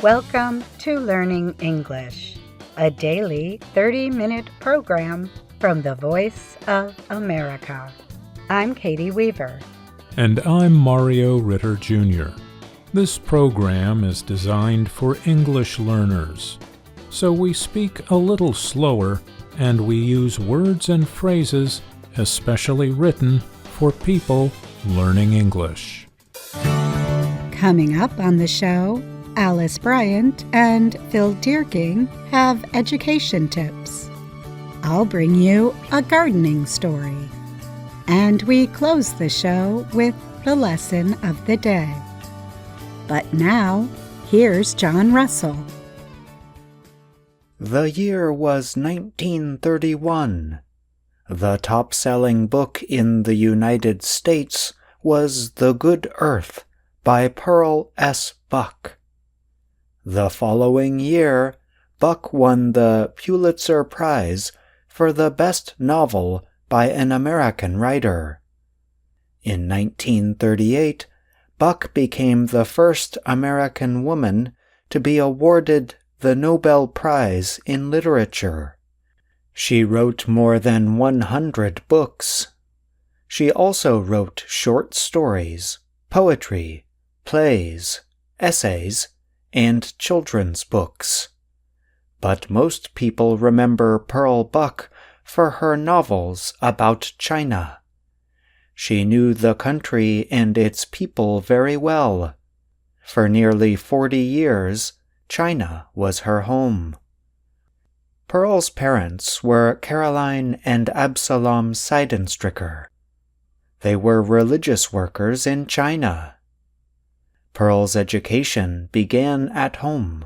Welcome to Learning English, a daily 30-minute program from the Voice of America. I'm Katie Weaver. And I'm Mario Ritter Jr. This program is designed for English learners, so we speak a little slower and we use words and phrases especially written for people learning English. Coming up on the show, Alice Bryant and Phil Dierking have education tips. I'll bring you a gardening story. And we close the show with the lesson of the day. But now, here's John Russell. The year was 1931. The top-selling book in the United States was The Good Earth by Pearl S. Buck. The following year, Buck won the Pulitzer Prize for the best novel by an American writer. In 1938, Buck became the first American woman to be awarded the Nobel Prize in Literature. She wrote more than 100 books. She also wrote short stories, poetry, plays, essays, and children's books. But most people remember Pearl Buck for her novels about China. She knew the country and its people very well. For nearly 40 years, China was her home. Pearl's parents were Caroline and Absalom Seidenstricker. They were religious workers in China. Pearl's education began at home.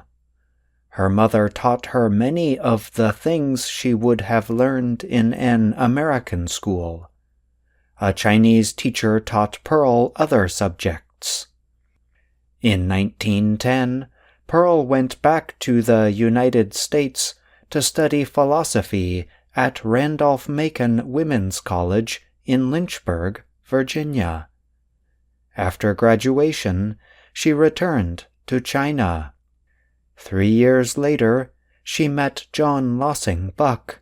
Her mother taught her many of the things she would have learned in an American school. A Chinese teacher taught Pearl other subjects. In 1910, Pearl went back to the United States to study philosophy at Randolph-Macon Women's College in Lynchburg, Virginia. After graduation, she returned to China. 3 years later, she met John Lossing Buck.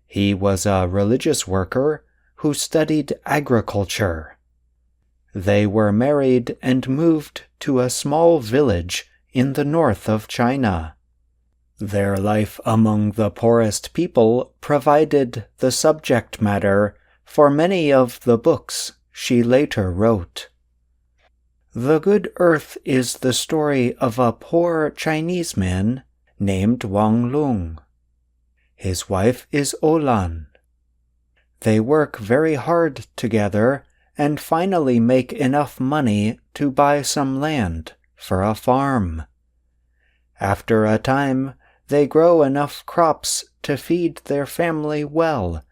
He was a religious worker who studied agriculture. They were married and moved to a small village in the north of China. Their life among the poorest people provided the subject matter for many of the books she later wrote. The Good Earth is the story of a poor Chinese man named Wang Lung. His wife is Olan. They work very hard together and finally make enough money to buy some land for a farm. After a time, they grow enough crops to feed their family well,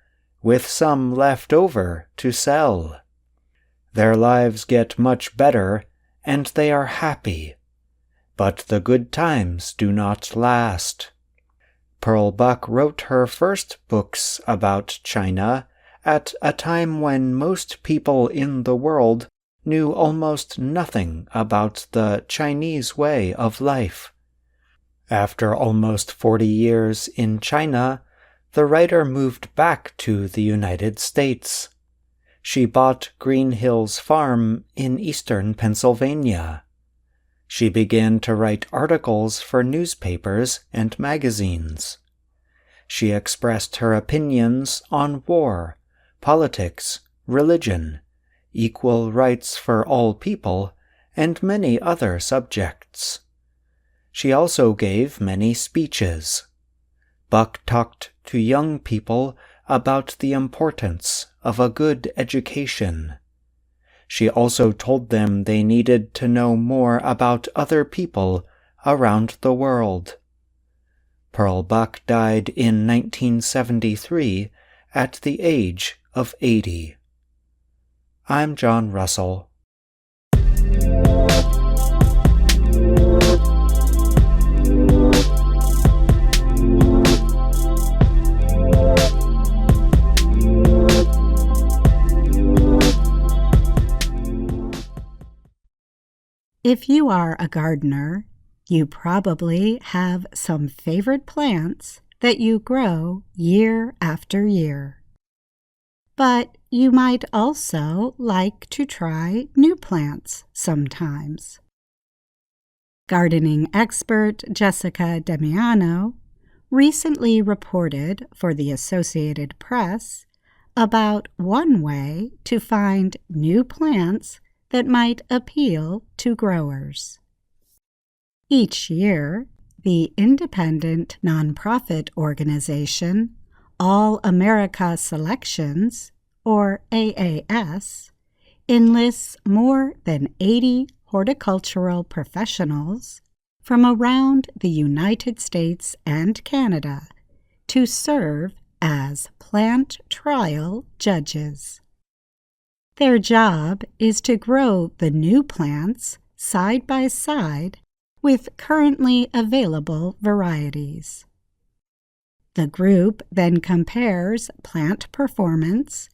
with some left over to sell. Their lives get much better, and they are happy. But the good times do not last. Pearl Buck wrote her first books about China at a time when most people in the world knew almost nothing about the Chinese way of life. After almost 40 years in China, the writer moved back to the United States. She bought Green Hills Farm in eastern Pennsylvania. She began to write articles for newspapers and magazines. She expressed her opinions on war, politics, religion, equal rights for all people, and many other subjects. She also gave many speeches. Buck talked to young people about the importance of a good education. She also told them they needed to know more about other people around the world. Pearl Buck died in 1973 at the age of 80. I'm John Russell. If you are a gardener, You probably have some favorite plants that you grow year after year. But you might also like to try new plants sometimes. Gardening expert Jessica Damiano recently reported for the Associated Press about one way to find new plants that might appeal to growers. Each year, the independent nonprofit organization All America Selections, or AAS, enlists more than 80 horticultural professionals from around the United States and Canada to serve as plant trial judges. Their job is to grow the new plants side by side with currently available varieties. The group then compares plant performance,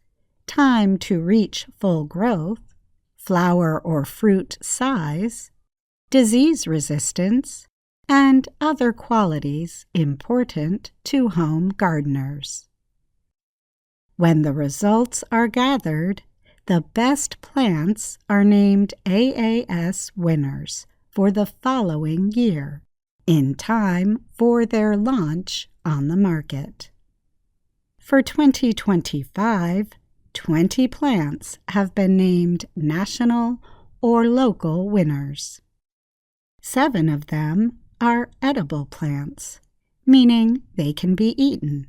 time to reach full growth, flower or fruit size, disease resistance, and other qualities important to home gardeners. When the results are gathered, the best plants are named AAS winners for the following year, in time for their launch on the market. For 2025, 20 plants have been named national or local winners. 7 of them are edible plants, meaning they can be eaten.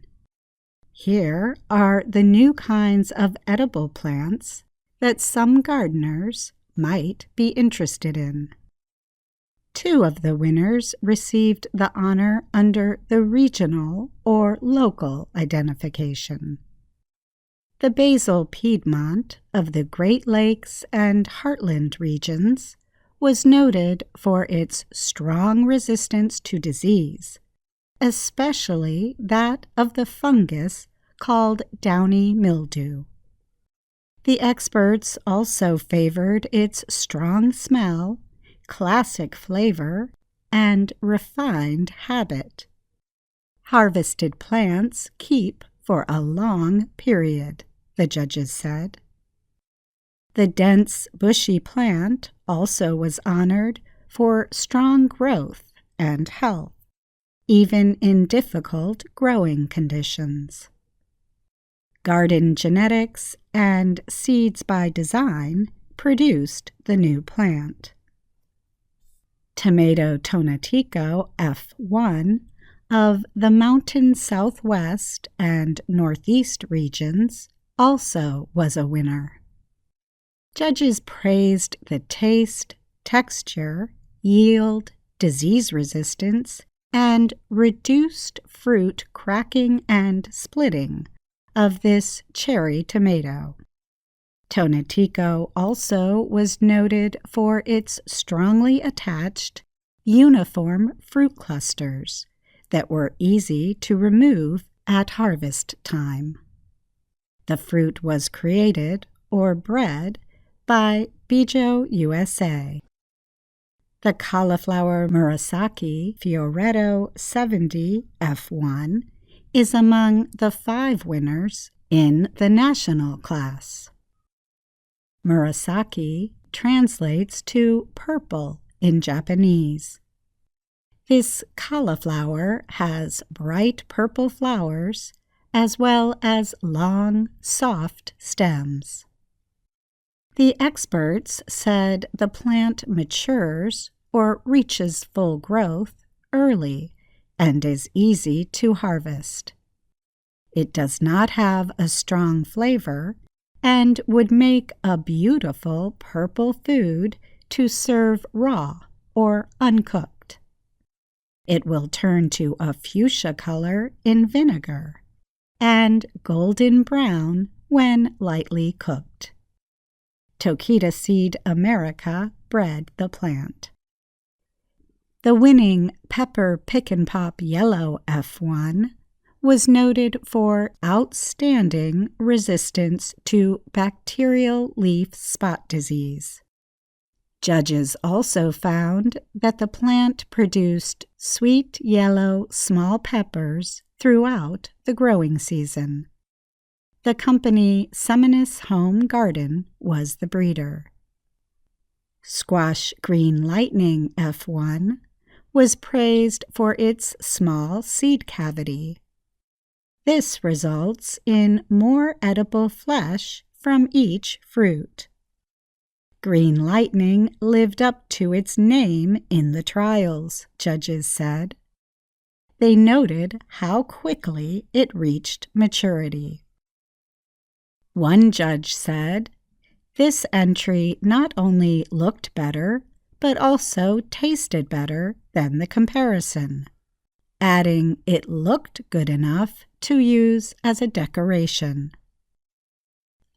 Here are the new kinds of edible plants that some gardeners might be interested in. 2 of the winners received the honor under the regional or local identification. The Basil Piedmont of the Great Lakes and Heartland regions was noted for its strong resistance to disease, especially that of the fungus called downy mildew. The experts also favored its strong smell, classic flavor, and refined habit. Harvested plants keep for a long period, the judges said. The dense, bushy plant also was honored for strong growth and health, even in difficult growing conditions. Garden Genetics and Seeds by Design produced the new plant. Tomato Tonatico F1 of the Mountain Southwest and Northeast regions also was a winner. Judges praised the taste, texture, yield, disease resistance, and reduced fruit cracking and splitting of this cherry tomato. Tonatico also was noted for its strongly attached, uniform fruit clusters that were easy to remove at harvest time. The fruit was created or bred by Bijo USA. The cauliflower Murasaki Fioretto 70 F1 is among the 5 winners in the national class. Murasaki translates to purple in Japanese. This cauliflower has bright purple flowers as well as long, soft stems. The experts said the plant matures or reaches full growth early and is easy to harvest. It does not have a strong flavor and would make a beautiful purple food to serve raw or uncooked. It will turn to a fuchsia color in vinegar and golden brown when lightly cooked. Tokita Seed America bred the plant. The winning Pepper Pick and Pop Yellow F1 was noted for outstanding resistance to bacterial leaf spot disease. Judges also found that the plant produced sweet yellow small peppers throughout the growing season. The company Seminis Home Garden was the breeder. Squash Green Lightning F1 was praised for its small seed cavity. This results in more edible flesh from each fruit. Green Lightning lived up to its name in the trials, judges said. They noted how quickly it reached maturity. One judge said, "This entry not only looked better, but also tasted better than the comparison," adding it looked good enough to use as a decoration.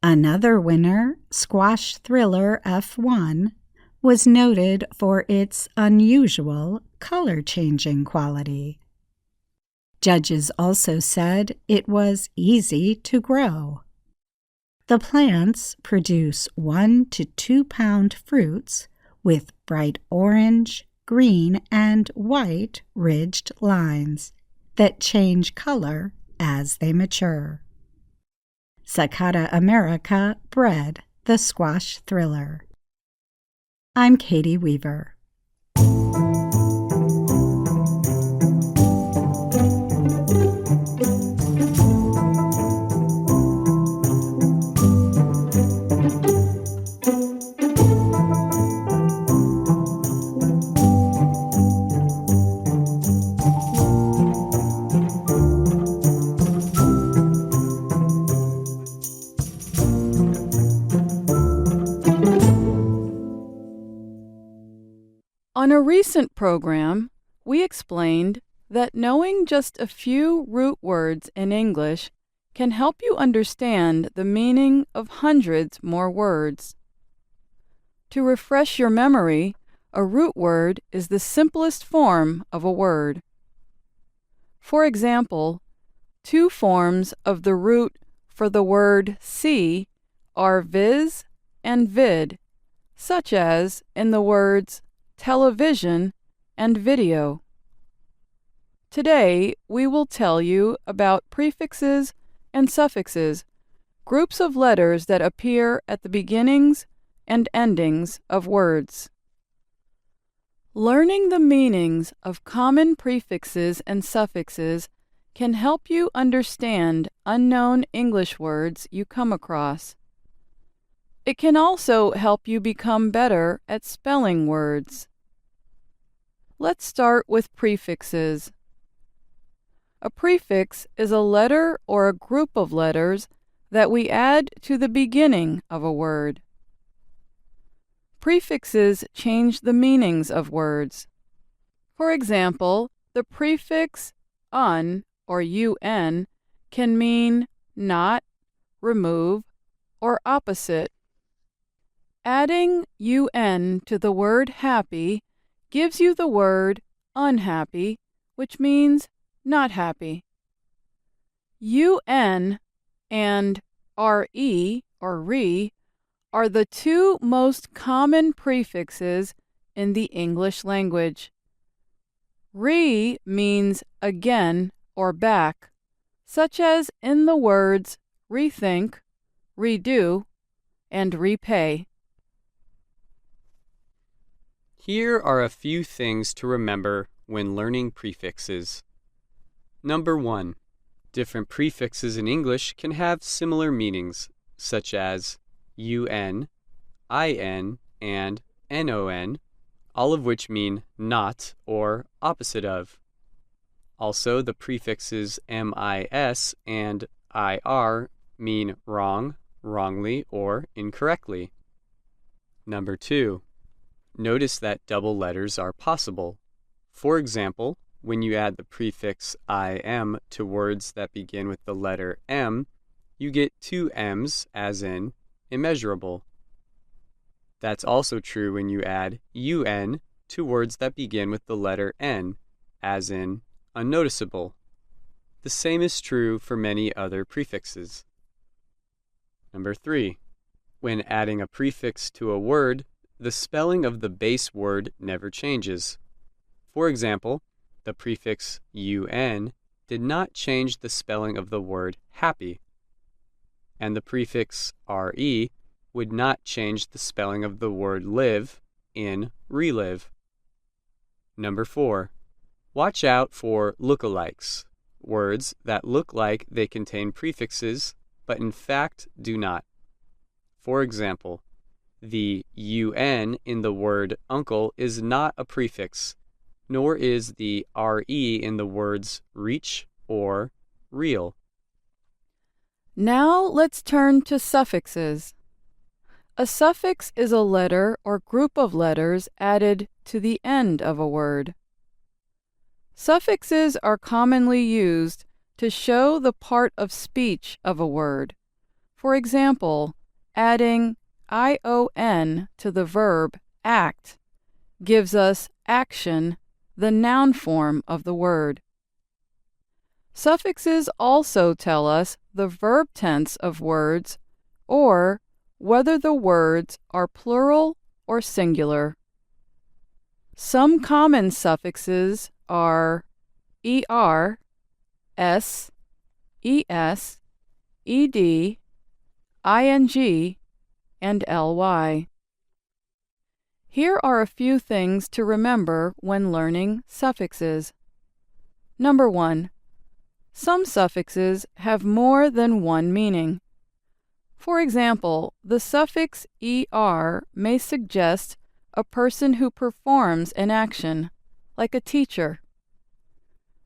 Another winner, Squash Thriller F1, was noted for its unusual color-changing quality. Judges also said it was easy to grow. The plants produce 1 to 2 pound fruits with bright orange, green, and white ridged lines that change color as they mature. Sakata America bred the Squash Thriller. I'm Katie Weaver. On a recent program, we explained that knowing just a few root words in English can help you understand the meaning of hundreds more words. To refresh your memory, a root word is the simplest form of a word. For example, 2 forms of the root for the word see are viz and vid, such as in the words television and video. Today, we will tell you about prefixes and suffixes, groups of letters that appear at the beginnings and endings of words. Learning the meanings of common prefixes and suffixes can help you understand unknown English words you come across. It can also help you become better at spelling words. Let's start with prefixes. A prefix is a letter or a group of letters that we add to the beginning of a word. Prefixes change the meanings of words. For example, the prefix un or un can mean not, remove, or opposite. Adding un to the word happy gives you the word unhappy, which means not happy. Un and re or re are the 2 most common prefixes in the English language. Re means again or back, such as in the words rethink, redo, and repay. Here are a few things to remember when learning prefixes. Number 1. Different prefixes in English can have similar meanings, such as un, in, and non, all of which mean not or opposite of. Also, the prefixes mis and ir mean wrong, wrongly, or incorrectly. Number 2. Notice that double letters are possible. For example, when you add the prefix im to words that begin with the letter M, you get 2 M's, as in immeasurable. That's also true when you add un to words that begin with the letter N, as in unnoticeable. The same is true for many other prefixes. Number 3. When adding a prefix to a word, the spelling of the base word never changes. For example, the prefix un did not change the spelling of the word happy, and the prefix re would not change the spelling of the word live in relive. Number 4. Watch out for lookalikes, words that look like they contain prefixes but in fact do not. For example, the un in the word uncle is not a prefix, nor is the re in the words reach or real. Now let's turn to suffixes. A suffix is a letter or group of letters added to the end of a word. Suffixes are commonly used to show the part of speech of a word. For example, adding ion to the verb act gives us action, the noun form of the word. Suffixes also tell us the verb tense of words or whether the words are plural or singular. Some common suffixes are er, s, es, ed, ing, and ly. Here are a few things to remember when learning suffixes. Number 1. Some suffixes have more than one meaning. For example, the suffix er may suggest a person who performs an action, like a teacher.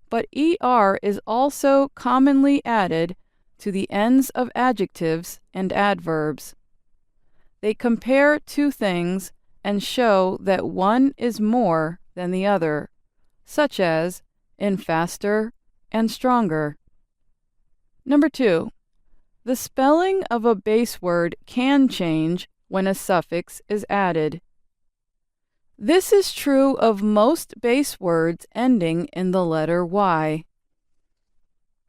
But er is also commonly added to the ends of adjectives and adverbs. They compare two things and show that one is more than the other, such as in faster and stronger. Number 2. The spelling of a base word can change when a suffix is added. This is true of most base words ending in the letter Y.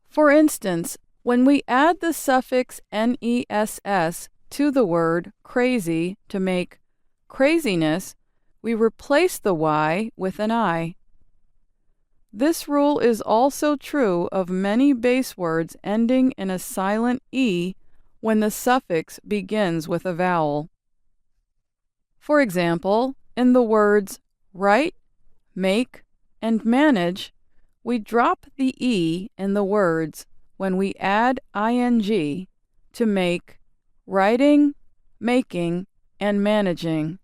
For instance, when we add the suffix ness to the word crazy to make craziness, we replace the Y with an I. This rule is also true of many base words ending in a silent E when the suffix begins with a vowel. For example, in the words write, make, and manage, we drop the E in the words when we add ing to make writing, making, and managing.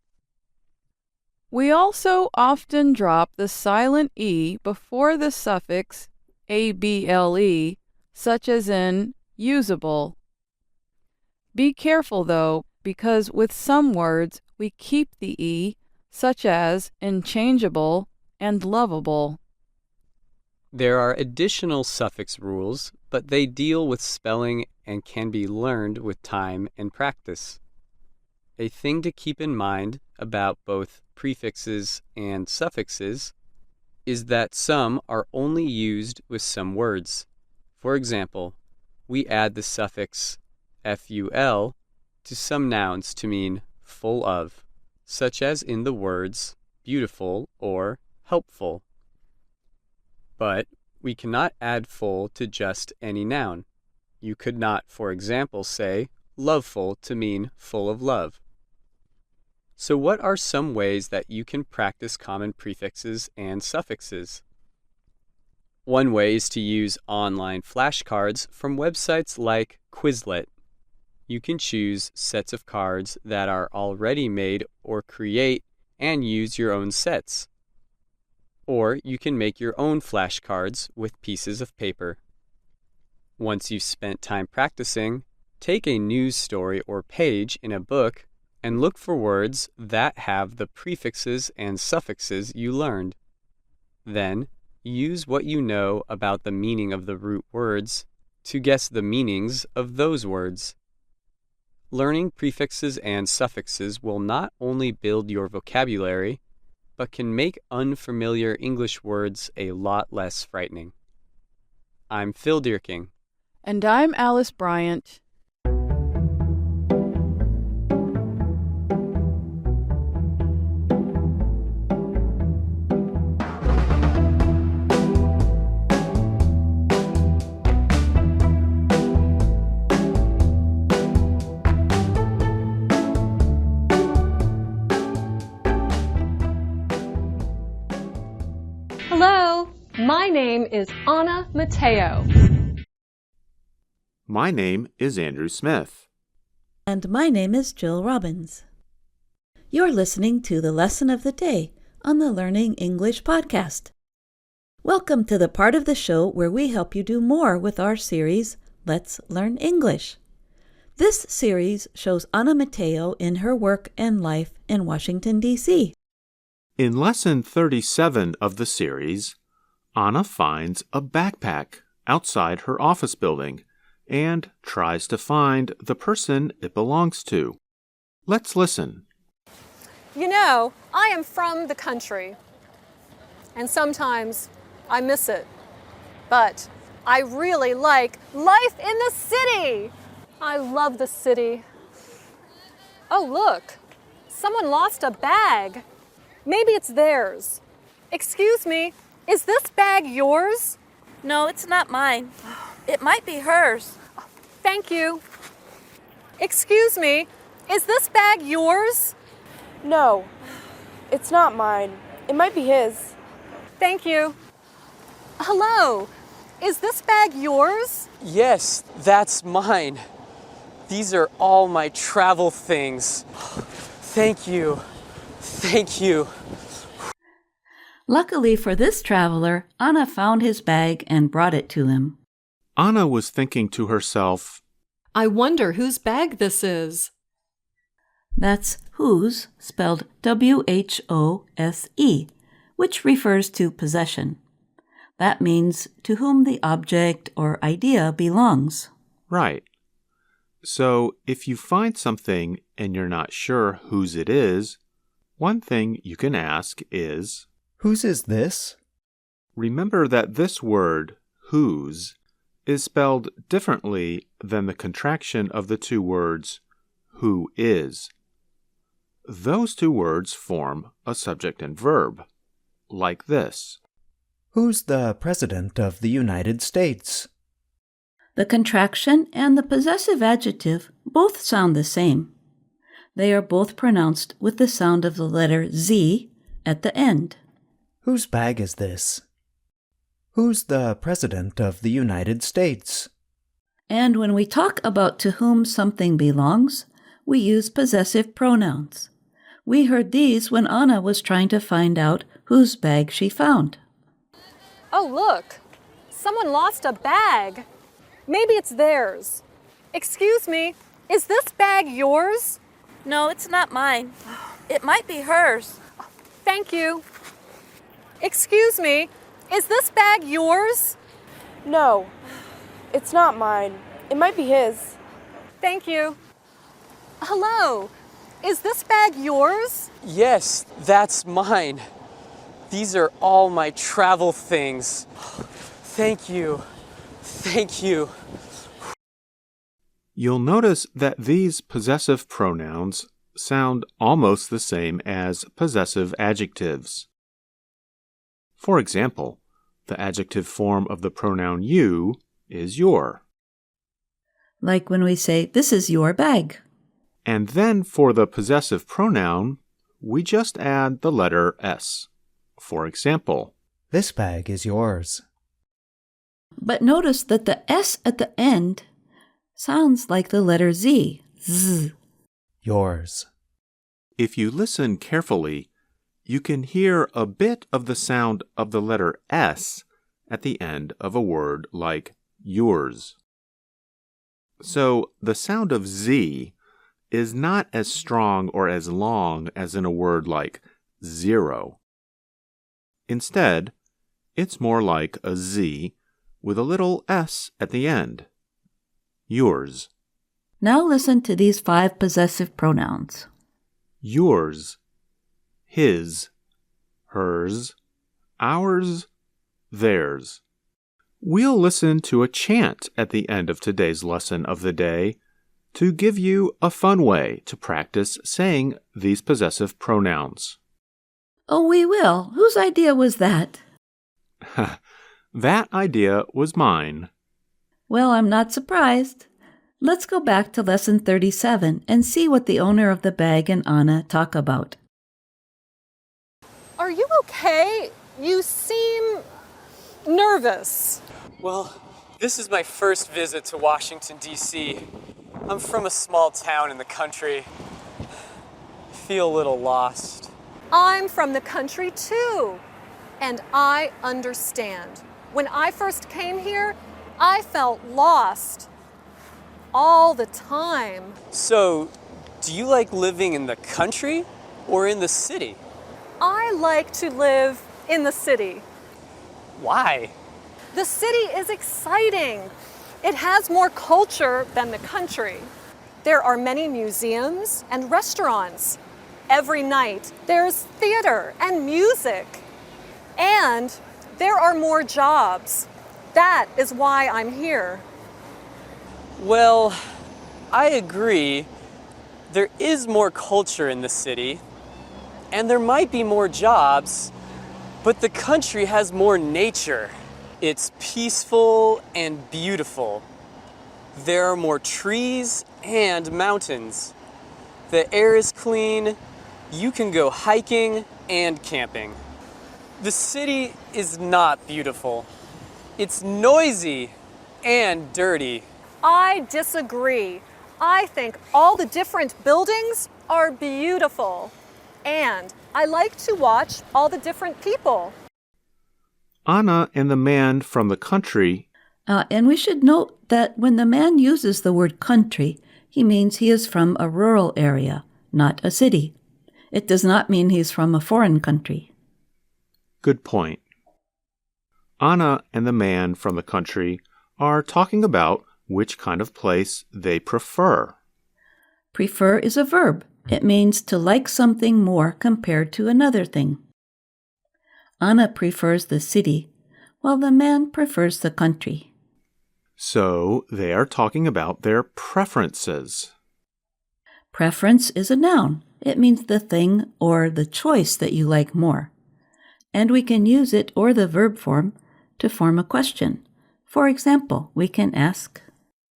We also often drop the silent E before the suffix able, such as in usable. Be careful though, because with some words we keep the E, such as in changeable and lovable. There are additional suffix rules, but they deal with spelling and can be learned with time and practice. A thing to keep in mind about both prefixes and suffixes is that some are only used with some words. For example, we add the suffix ful to some nouns to mean full of, such as in the words beautiful or helpful. But we cannot add full to just any noun. You could not, for example, say loveful to mean full of love. So what are some ways that you can practice common prefixes and suffixes? One way is to use online flashcards from websites like Quizlet. You can choose sets of cards that are already made or create and use your own sets. Or you can make your own flashcards with pieces of paper. Once you've spent time practicing, take a news story or page in a book and look for words that have the prefixes and suffixes you learned. Then, use what you know about the meaning of the root words to guess the meanings of those words. Learning prefixes and suffixes will not only build your vocabulary, but can make unfamiliar English words a lot less frightening. I'm Phil Dierking. And I'm Alice Bryant. My name is Anna Mateo. My name is Andrew Smith. And my name is Jill Robbins. You're listening to the Lesson of the Day on the Learning English podcast. Welcome to the part of the show where we help you do more with our series, Let's Learn English. This series shows Anna Mateo in her work and life in Washington, D.C. In Lesson 37 of the series, Anna finds a backpack outside her office building and tries to find the person it belongs to. Let's listen. You know, I am from the country, and sometimes I miss it. But I really like life in the city. I love the city. Oh, look, someone lost a bag. Maybe it's theirs. Excuse me, is this bag yours? No, it's not mine. It might be hers. Thank you. Excuse me, is this bag yours? No, it's not mine. It might be his. Thank you. Hello, is this bag yours? Yes, that's mine. These are all my travel things. Thank you. Thank you. Luckily for this traveler, Anna found his bag and brought it to him. Anna was thinking to herself, I wonder whose bag this is. That's whose, spelled W-H-O-S-E, which refers to possession. That means to whom the object or idea belongs. right. So if you find something and you're not sure whose it is, one thing you can ask is, Whose is this? remember that this word, whose, is spelled differently than the contraction of the two words, who is. Those two words form a subject and verb, like this. Who's the President of the United States? The contraction and the possessive adjective both sound the same. They are both pronounced with the sound of the letter Z at the end. Whose bag is this? Who's the President of the United States? And when we talk about to whom something belongs, we use possessive pronouns. We heard these when Anna was trying to find out whose bag she found. Oh, look, someone lost a bag. Maybe it's theirs. Excuse me, is this bag yours? No, it's not mine. It might be hers. Thank you. Excuse me, is this bag yours? No, it's not mine. It might be his. Thank you. Hello, is this bag yours? Yes, that's mine. These are all my travel things. Thank you. Thank you. You'll notice that these possessive pronouns sound almost the same as possessive adjectives. For example, the adjective form of the pronoun you is your. Like when we say, this is your bag. And then for the possessive pronoun, we just add the letter S. For example, This bag is yours. But notice that the S at the end sounds like the letter Z. Z. Yours. if you listen carefully, you can hear a bit of the sound of the letter S at the end of a word like yours. So the sound of Z is not as strong or as long as in a word like zero. Instead, it's more like a Z with a little S at the end. Yours. Now listen to these 5 possessive pronouns. Yours, his, hers, ours, theirs. We'll listen to a chant at the end of today's lesson of the day to give you a fun way to practice saying these possessive pronouns. Oh, we will. Whose idea was that? That idea was mine. Well, I'm not surprised. Let's go back to lesson 37 and see what the owner of the bag and Anna talk about. Are you okay? You seem nervous. Well, this is my first visit to Washington, D.C. I'm from a small town in the country. I feel a little lost. I'm from the country too, and I understand. When I first came here, I felt lost all the time. So, do you like living in the country or in the city? I like to live in the city. Why? The city is exciting. It has more culture than the country. There are many museums and restaurants. Every night there's theater and music. And there are more jobs. That is why I'm here. Well, I agree. There is more culture in the city, and there might be more jobs, but the country has more nature. It's peaceful and beautiful. There are more trees and mountains. The air is clean. You can go hiking and camping. The city is not beautiful. It's noisy and dirty. I disagree. I think all the different buildings are beautiful. And I like to watch all the different people. Anna and the man from the country. And we should note that when the man uses the word country, he means he is from a rural area, not a city. It does not mean he's from a foreign country. Good point. Anna and the man from the country are talking about which kind of place they prefer. Prefer is a verb. It means to like something more compared to another thing. Anna prefers the city, while the man prefers the country. So they are talking about their preferences. Preference is a noun. It means the thing or the choice that you like more. And we can use it or the verb form to form a question. For example, we can ask,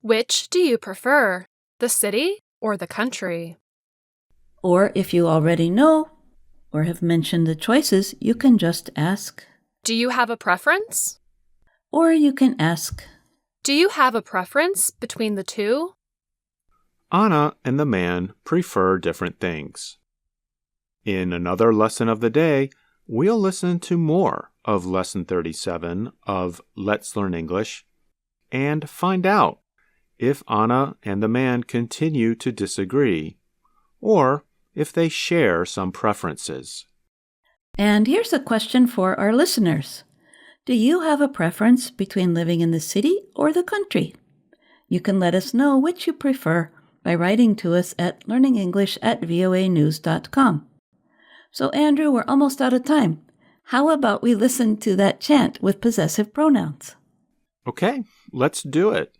which do you prefer, the city or the country? Or if you already know or have mentioned the choices, you can just ask, do you have a preference? Or you can ask, do you have a preference between the two? Anna and the man prefer different things. In another lesson of the day, we'll listen to more of Lesson 37 of Let's Learn English and find out if Anna and the man continue to disagree or if they share some preferences. And here's a question for our listeners. Do you have a preference between living in the city or the country? You can let us know which you prefer by writing to us at learningenglish@voanews.com. So, Andrew, we're almost out of time. How about we listen to that chant with possessive pronouns? Okay, let's do it.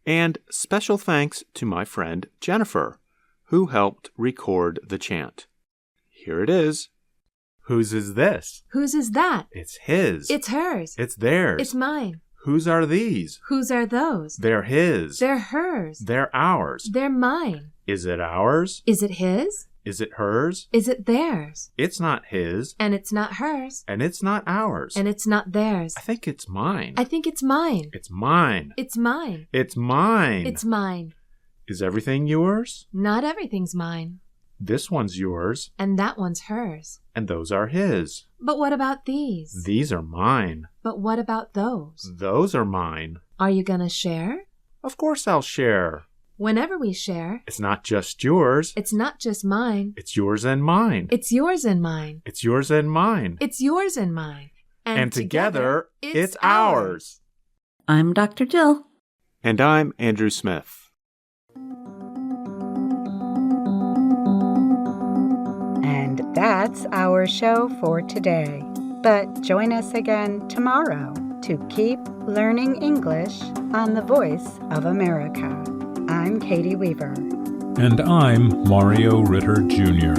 And special thanks to my friend Jennifer, who helped record the chant. Here it is. Whose is this? Whose is that? It's his. It's hers. It's theirs. It's mine. Whose are these? Whose are those? They're his. They're hers. They're ours. They're mine. Is it ours? Is it his? Is it hers? Is it theirs? It's not his. And it's not hers. And it's not ours. And it's not theirs. I think it's mine. I think it's mine. It's mine. It's mine. It's mine. It's mine. Is everything yours? Not everything's mine. This one's yours. And that one's hers. And those are his. But what about these? These are mine. But what about those? Those are mine. Are you gonna share? Of course I'll share. Whenever we share, it's not just yours. It's not just mine. It's yours and mine. It's yours and mine. It's yours and mine. It's yours and mine. And together, it's ours. I'm Dr. Jill. And I'm Andrew Smith. And that's our show for today. But join us again tomorrow to keep learning English on the Voice of America. I'm Katie Weaver. And I'm Mario Ritter Jr.